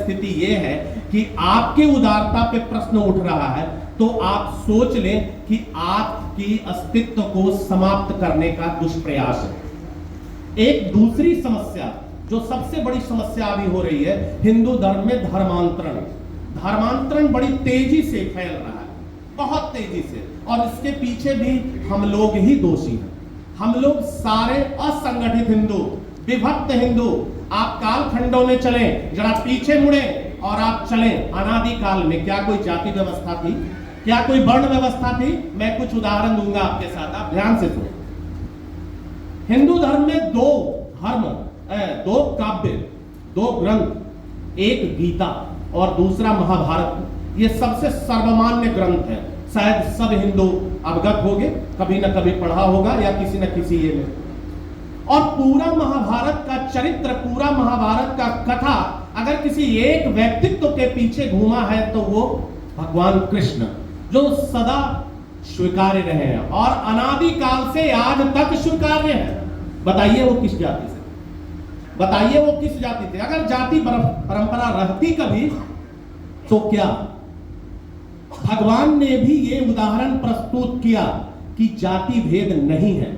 स्थिति ये है कि आपकी उदारता पे प्रश्न उठ रहा है, तो आप सोच लें कि आपकी अस्तित्व को समाप्त करने का दुष्प्रयास है। एक दूसरी समस्या, जो सबसे बड़ी समस्या अभी हो रही है हिंदू धर्म में, धर्मांतरण। धर्मांतरण बड़ी तेजी से फैल रहा है, बहुत तेजी से, और इसके पीछे भी हम लोग ही दोषी हैं। हम लोग सारे असंगठित हिंदू, विभक्त हिंदू। आप कालखंडों में चलें, जरा पीछे मुड़े और आप चलें अनादिकाल में। क्या कोई जाति व्यवस्था थी? क्या कोई वर्ण व्यवस्था थी? मैं कुछ उदाहरण दूंगा आपके साथ, आप ध्यान से सुनो। हिंदू धर्म में दो काव्य, दो ग्रंथ, एक गीता और दूसरा महाभारत। ये सबसे सर्वमान्य ग्रंथ है, शायद सब हिंदू अवगत होंगे, कभी ना कभी पढ़ा होगा या किसी न किसी ये में। और पूरा महाभारत का चरित्र, पूरा महाभारत का कथा अगर किसी एक व्यक्तित्व के पीछे घूमा है तो वो भगवान कृष्ण, जो सदा स्वीकार्य रहे हैं और अनादिकाल से आज तक स्वीकार्य है। बताइए वो किस जाति से? बताइए वो किस जाति से? अगर जाति परंपरा रहती कभी तो क्या? भगवान ने भी ये उदाहरण प्रस्तुत किया कि जाति भेद नहीं है।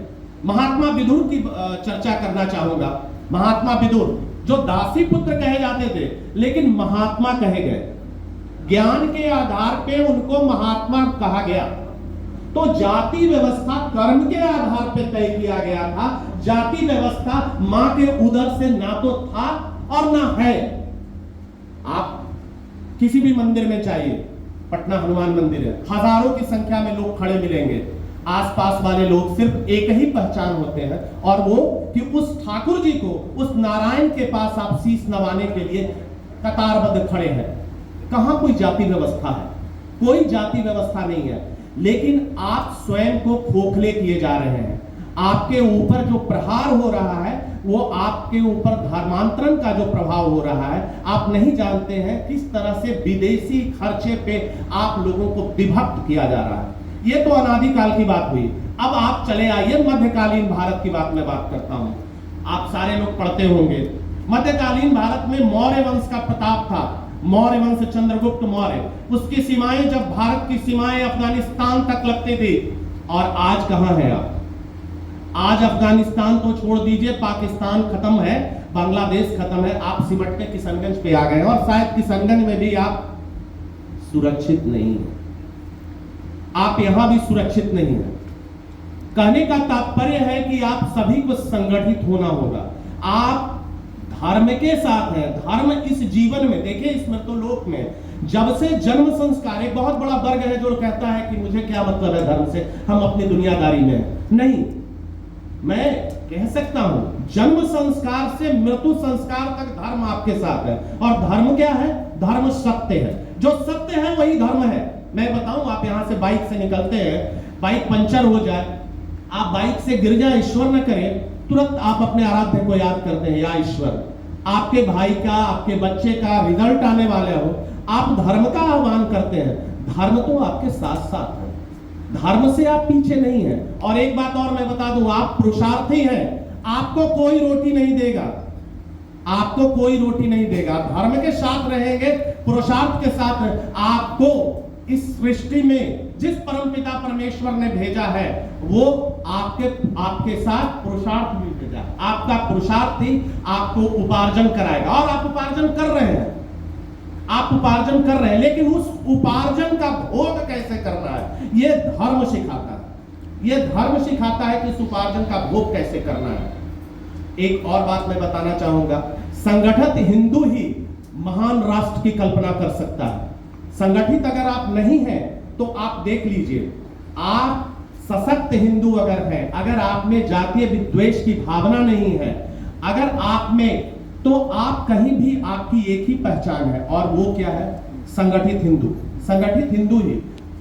महात्मा विदुर की चर्चा करना चाहूंगा। महात्मा विदुर जो दासी पुत्र कहे जाते थे, लेकिन महात्मा कहे गए। ज्ञान के आधार पे उनको महात्मा कहा गया। तो जाति व्यवस्था कर्म के आधार पे तय किया गया था। जाति व्यवस्था मां के उदर से ना तो था और ना है। आप किसी भी मंदिर में चाहिए, पटना हनुमान मंदिर है, हजारों की संख्या में लोग खड़े मिलेंगे। आसपास वाले लोग सिर्फ एक ही पहचान होते हैं, और वो कि उस ठाकुर जी को, उस नारायण के पास आप शीश नवाने के लिए कतारबद्ध खड़े हैं। कहां कोई जाति व्यवस्था है? कोई जाति व्यवस्था नहीं है। लेकिन आप स्वयं को खोखले किए जा रहे हैं। आपके ऊपर जो प्रहार हो रहा है वो आपके ऊपर धर्मांतरण का जो प्रभाव हो रहा है, आप नहीं जानते हैं किस तरह से विदेशी खर्चे पे आप लोगों को विभक्त किया जा रहा है। ये तो अनादिकाल की बात हुई। अब आप चले आइए मध्यकालीन भारत की बात मैं बात करता हूं। आप सारे लोग पढ़ते होंगे, मध्यकालीन भारत में मौर्य वंश का प्रताप था। मौर्य वंश, चंद्रगुप्त मौर्य, उसकी सीमाएं, जब भारत की सीमाएं अफगानिस्तान तक लगती थी। और आज कहां है आप? आज अफगानिस्तान तो छोड़ दीजिए, पाकिस्तान खत्म है, बांग्लादेश खत्म है, आप सिमट के किशनगंज पे आ गए, और शायद किशनगंज में भी आप सुरक्षित नहीं है। आप यहां भी सुरक्षित नहीं है। कहने का तात्पर्य है कि आप सभी को संगठित होना होगा। आप धर्म के साथ हैं। धर्म इस जीवन में, देखिए इस मृत्युलोक में जब से जन्म संस्कार, एक बहुत बड़ा वर्ग है जो कहता है कि मुझे क्या मतलब है धर्म से, हम अपनी दुनियादारी में हैं। नहीं, मैं कह सकता हूं जन्म संस्कार से मृत्यु संस्कार तक धर्म आपके साथ है। और धर्म क्या है? धर्म सत्य है। जो सत्य है वही धर्म है। मैं बताऊं, आप यहां से बाइक से निकलते हैं, बाइक पंचर हो जाए, आप बाइक से गिर जाए, ईश्वर न करे, तुरंत आप अपने आराध्य को याद करते हैं, या ईश्वर। आपके भाई का, आपके बच्चे का रिजल्ट आने वाले हो, आप धर्म का आह्वान करते हैं। धर्म तो आपके साथ साथ है, धर्म से आप पीछे नहीं है। और एक बात और मैं बता दूं, आप पुरुषार्थी हैं, आपको कोई रोटी नहीं देगा, आपको कोई रोटी नहीं देगा। धर्म के साथ रहेंगे, पुरुषार्थ के साथ। आपको इस सृष्टि में जिस परमपिता परमेश्वर ने भेजा है, वो आपके साथ पुरुषार्थ भी भेजा। आपका पुरुषार्थ ही आपको उपार्जन कराएगा, और आप उपार्जन कर रहे हैं। आप उपार्जन कर रहे हैं, लेकिन उस उपार्जन का भोग कैसे करना है, ये धर्म सिखाता है। ये धर्म सिखाता है कि इस उपार्जन का भोग कैसे करना है। एक और बात मैं बताना चाहूंगा, संगठित हिंदू ही महान राष्ट्र की कल्पना कर सकता है। संगठित अगर आप नहीं हैं तो आप देख लीजिए, आप सशक्त हिंदू अगर हैं, अगर आप में जातीय विद्वेष की भावना नहीं है, अगर आप में, तो आप कहीं भी आपकी एक ही पहचान है, और वो क्या है? संगठित हिंदू। संगठित हिंदू ही।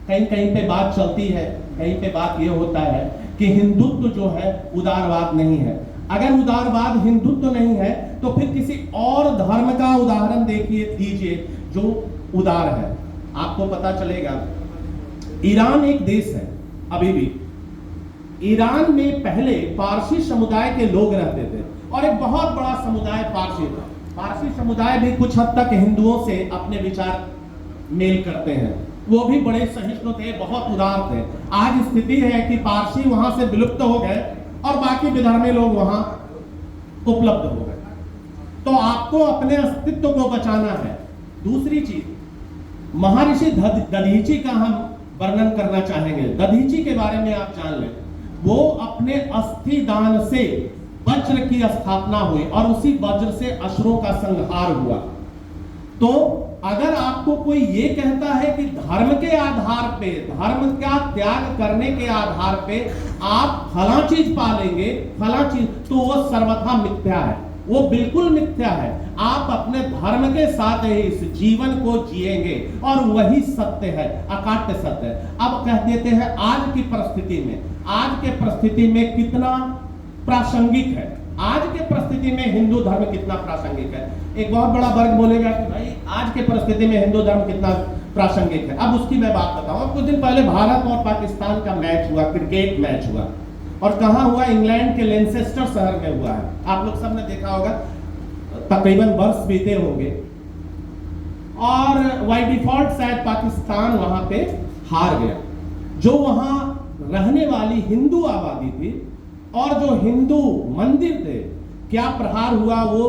कहीं कहीं पे बात चलती है, कहीं पे बात ये होता है कि हिंदुत्व जो है उदारवाद नहीं है। अगर उदारवाद हिंदुत्व नहीं है तो फिर किसी और धर्म का उदाहरण दीजिए जो उदार है, आपको पता चलेगा। ईरान एक देश है, अभी भी ईरान में पहले पारसी समुदाय के लोग रहते थे, और एक बहुत बड़ा समुदाय पारसी था। पारसी समुदाय भी कुछ हद तक हिंदुओं से अपने विचार मेल करते हैं, वो भी बड़े सहिष्णु थे, बहुत उदार थे। आज स्थिति है कि पारसी वहां से विलुप्त हो गए और बाकी विधर्मी लोग वहां उपलब्ध हो गए। तो आपको अपने अस्तित्व को बचाना है। दूसरी चीज, महर्षि दधीची का हम वर्णन करना चाहेंगे। दधीची के बारे में आप जान लें, वो अपने अस्थि दान से वज्र की स्थापना हुई और उसी वज्र से असुरों का संहार हुआ। तो अगर आपको कोई ये कहता है कि धर्म के आधार पे, धर्म का त्याग करने के आधार पे आप फला चीज पालेंगे, फला चीज, तो वो सर्वथा मिथ्या है, वो बिल्कुल मिथ्या है। आप अपने धर्म के साथ इस जीवन को जिएंगे और वही सत्य है, अकाट्य सत्य है। अब कह देते हैं आज की परिस्थिति में, आज के परिस्थिति में कितना प्रासंगिक है, आज के परिस्थिति में हिंदू धर्म कितना प्रासंगिक है। एक बहुत बड़ा वर्ग बोलेगा कि भाई आज के परिस्थिति में हिंदू धर्म कितना प्रासंगिक है। अब उसकी मैं बात बताऊं। कुछ दिन पहले भारत और पाकिस्तान का मैच हुआ, क्रिकेट मैच हुआ, और कहां हुआ? इंग्लैंड के लेंसेस्टर शहर में हुआ है। आप लोग सबने देखा होगा, तकरीबन वर्ष बीते होंगे और बाय डिफॉल्ट शायद पाकिस्तान वहां पे हार गया। जो वहां रहने वाली हिंदू आबादी थी और जो हिंदू मंदिर थे, क्या प्रहार हुआ? वो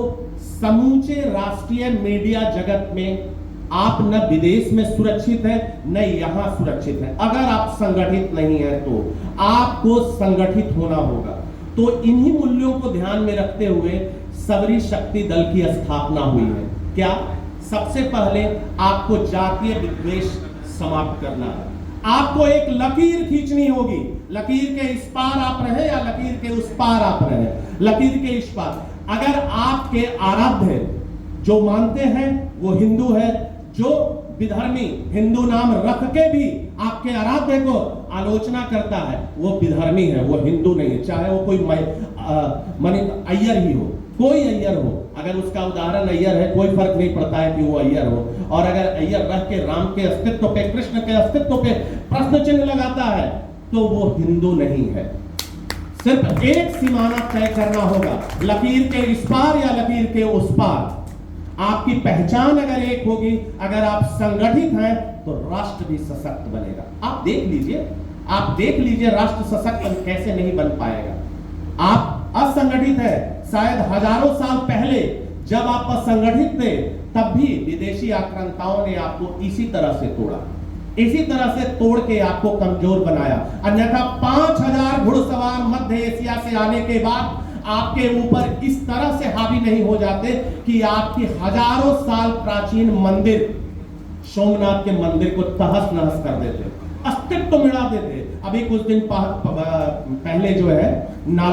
समूचे राष्ट्रीय मीडिया जगत में आप न विदेश में सुरक्षित है न यहां सुरक्षित है। अगर आप संगठित नहीं है तो आपको संगठित होना होगा। तो इन्हीं मूल्यों को ध्यान में रखते हुए सबरी शक्ति दल की स्थापना हुई है। क्या? सबसे पहले आपको जातीय विद्वेष समाप्त करना है। आपको एक लकीर खींचनी होगी। लकीर के इस पार आप रहे या लकीर के उस पार आप रहे, लकीर के इस पार। अगर आपके आराध्य जो मानते हैं वो हिंदू है, जो विधर्मी हिंदू नाम रख के भी आपके आराध्य को आलोचना करता है वो विधर्मी है, वो हिंदू नहीं है। चाहे वो कोई अय्यर ही हो, कोई अय्यर हो, अगर उसका उदाहरण अय्यर है कोई फर्क नहीं पड़ता है कि वो अय्यर हो। और अगर अय्यर रह के राम के अस्तित्व पे, कृष्ण के अस्तित्व पे प्रश्न चिन्ह लगाता है तो वो हिंदू नहीं है। सिर्फ एक सीमाना तय करना होगा, लकीर के इस पार या लकीर के उस पार। आपकी पहचान अगर एक होगी, अगर आप संगठित हैं तो राष्ट्र भी सशक्त बनेगा। आप देख लीजिए राष्ट्र सशक्त कैसे नहीं बन पाएगा। आप असंगठित है। शायद हजारों साल पहले जब आप असंगठित थे तब भी विदेशी आक्रांताओं ने आपको इसी तरह से तोड़ा, इसी तरह से तोड़ के आपको कमजोर बनाया। अन्यथा 5000 घुड़सवार मध्य एशिया से आने के बाद आपके ऊपर इस तरह से हावी नहीं हो जाते कि आपकी हजारों साल प्राचीन मंदिर, सोमनाथ के मंदिर को तहस नहस कर देते, अस्तित्व मिटा देते। अभी कुछ दिन पहले जो है नालंदा